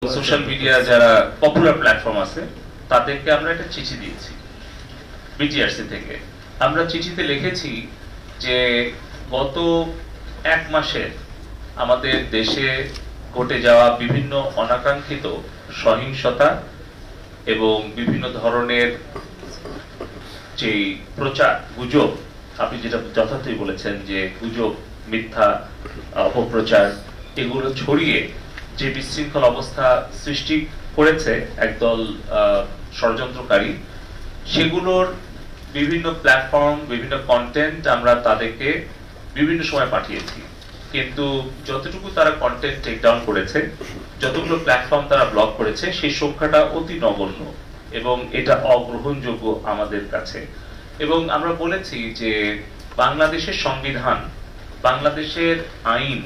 Social media যারা popular platform আছে তাদেরকে আমরা একটা চিঠি দিয়েছি বিটিআরসি থেকে। আমরা চিঠিতে লিখেছি যে গত এক মাসে আমাদের দেশে ঘটে যাওয়া বিভিন্ন অনাকাঙ্ক্ষিত সহিংসতা এবং বিভিন্ন ধরনের যে প্রচার গুজব, আপনি যেটা যথার্থই বলেছেন যে গুজব, মিথ্যা অপপ্রচার, এগুলো ছড়িয়ে যে বিশৃঙ্খল অবস্থা সৃষ্টি করেছে একদল ষড়যন্ত্রকারী, সেগুলোর বিভিন্ন প্ল্যাটফর্ম, বিভিন্ন কন্টেন্ট আমরা তাদেরকে বিভিন্ন সময় পাঠিয়েছি। কিন্তু যতটুকু তারা কন্টেন্ট টেক ডাউন করেছে, যতগুলো প্ল্যাটফর্ম তারা ব্লক করেছে, সেই সংখ্যাটা অতি নগণ্য এবং এটা অগ্রহণযোগ্য আমাদের কাছে। এবং আমরা বলেছি যে বাংলাদেশের সংবিধান, বাংলাদেশের আইন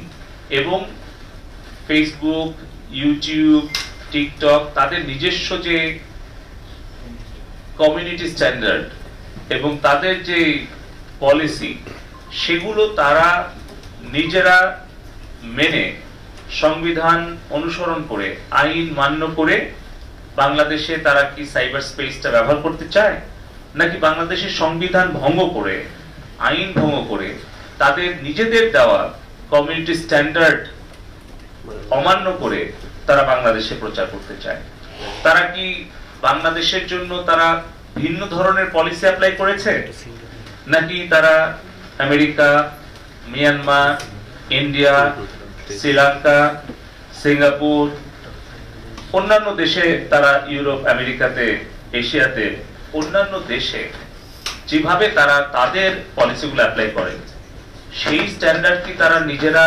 এবং ফেসবুক, ইউটিউব, টিকটক তাদের নিজস্ব যে কমিউনিটি স্ট্যান্ডার্ড এবং তাদের যে পলিসি, সেগুলো তারা নিজেরা মেনে সংবিধান অনুসরণ করে আইন মান্য করে বাংলাদেশে তারা কি সাইবার স্পেসটা ব্যবহার করতে চায়, নাকি বাংলাদেশের সংবিধান ভঙ্গ করে, আইন ভঙ্গ করে তাদের নিজেদের দেওয়া কমিউনিটি স্ট্যান্ডার্ড অমান্য করে তারা বাংলাদেশে প্রচার করতে চায়? তারা কি বাংলাদেশের জন্য তারা ভিন্ন ধরনের পলিসি অ্যাপ্লাই করেছে, নাকি তারা America, Myanmar, India, Sri Lanka, Singapore, অন্যান্য দেশে, তারা ইউরোপ, আমেরিকাতে, এশিয়াতে অন্যান্য দেশে যেভাবে তারা তাদের পলিসিগুলো অ্যাপ্লাই করে, সেই স্ট্যান্ডার্ড কি তারা নিজেরা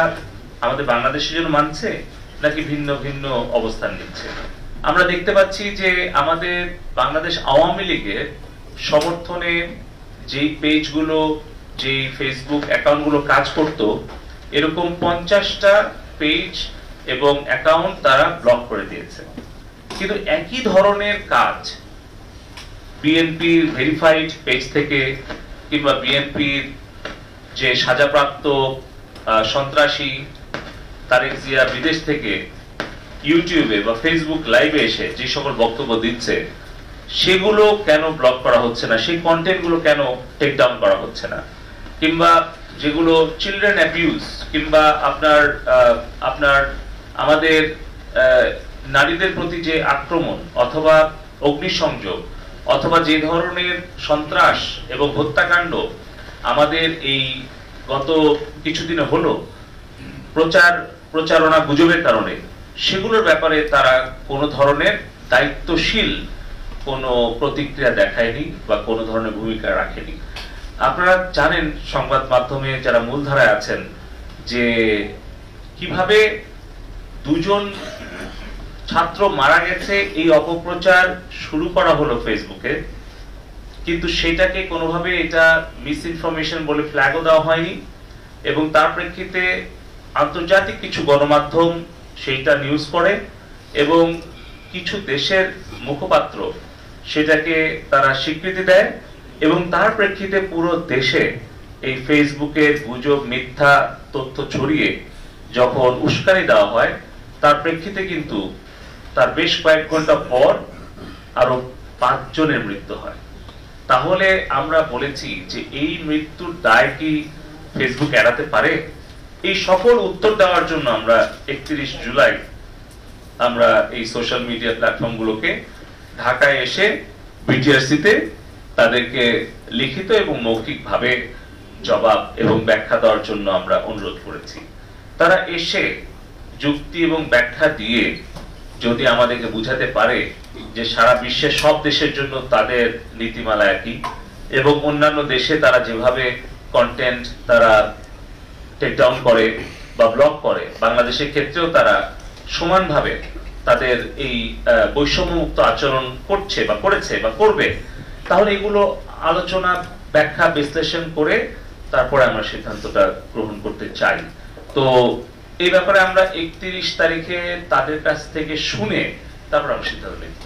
আমাদের বাংলাদেশের জন্য মানছে, নাকি ভিন্ন ভিন্ন অবস্থান নিচ্ছে? আমরা দেখতে পাচ্ছি যে আমাদের বাংলাদেশ আওয়ামী লীগের সমর্থনে যেই পেজগুলো, যেই ফেসবুক অ্যাকাউন্টগুলো কাজ করত, এরকম 50টা পেজ এবং অ্যাকাউন্ট তারা ব্লক করে দিয়েছে। কিন্তু একই ধরনের কাজ বিএনপির ভেরিফাইড পেজ থেকে কিংবা বিএনপির যে সাজাপ্রাপ্ত সন্ত্রাসী তারেক জিয়া বিদেশ থেকে ইউটিউবে বা ফেসবুক লাইভে এসে যে সকল বক্তব্য দিচ্ছে, সেগুলো কেন ব্লক করা হচ্ছে না? সেই কন্টেন্টগুলো কেন টেক ডাউন করা হচ্ছে না? কিংবা যেগুলো চিলড্রেন অ্যাবিউজ কিংবা আপনার আমাদের নারীদের প্রতি যে আক্রমণ অথবা অগ্নিসংযোগ অথবা যে ধরনের সন্ত্রাস এবং হত্যাকাণ্ড আমাদের এই গত কিছুদিনে হলো প্রচারণা গুজবের কারণে, সেগুলোর ব্যাপারে তারা কোনো ধরনের দায়িত্বশীল কোনো প্রতিক্রিয়া দেখায়নি বা কোনো ধরনের ভূমিকা রাখেনি। আপনারা জানেন, সংবাদ মাধ্যমে যারা মূলধারায় আছেন, যে কিভাবে দুজন ছাত্র মারা গেছে এই অপপ্রচার শুরু করা হলো ফেসবুকে, কিন্তু সেটাকে কোনোভাবে এটা মিস ইনফরমেশন বলে ফ্ল্যাগও দেওয়া হয়নি এবং তার প্রেক্ষিতে আন্তর্জাতিক কিছু গণমাধ্যম সেইটা নিউজ করে এবং কিছু দেশের মুখপাত্র সেটাকে তারা স্বীকৃতি দেয় এবং তার প্রেক্ষিতে পুরো দেশে এই ফেসবুকের গুজব, মিথ্যা তথ্য ছড়িয়ে যখন উস্কানি দেওয়া হয়, তার প্রেক্ষিতে কিন্তু তার বেশ কয়েক ঘন্টা পর আরো 5 জনের মৃত্যু হয়। তাহলে আমরা বলেছি যে এই মৃত্যুর দায় কি ফেসবুক এড়াতে পারে? এই সকল উত্তর দেওয়ার জন্য আমরা 31 জুলাই আমরা এই সোশ্যাল মিডিয়া প্ল্যাটফর্মগুলোকে ঢাকায় এসে বিটিআরসিতে তাদেরকে লিখিত এবং মৌখিকভাবে জবাব এবং ব্যাখ্যা দেওয়ার জন্য আমরা অনুরোধ করেছি। তারা এসে যুক্তি এবং ব্যাখ্যা দিয়ে যদি আমাদেরকে বুঝাতে পারে যে সারা বিশ্বের সব দেশের জন্য তাদের নীতিমালা একই এবং অন্যান্য দেশে তারা যেভাবে কন্টেন্ট তারা টেক ডাউন করে বা ব্লক করে, বাংলাদেশের ক্ষেত্রেও তারা সমানভাবে তাদের এই বৈষম্যমুক্ত আচরণ করছে বা করেছে বা করবে, তাহলে এগুলো আলোচনা, ব্যাখ্যা, বিশ্লেষণ করে তারপরে আমরা সিদ্ধান্তটা গ্রহণ করতে চাই। তো এই ব্যাপারে আমরা 31 তারিখে তাদের কাছ থেকে শুনে তারপর আমরা সিদ্ধান্ত নেব।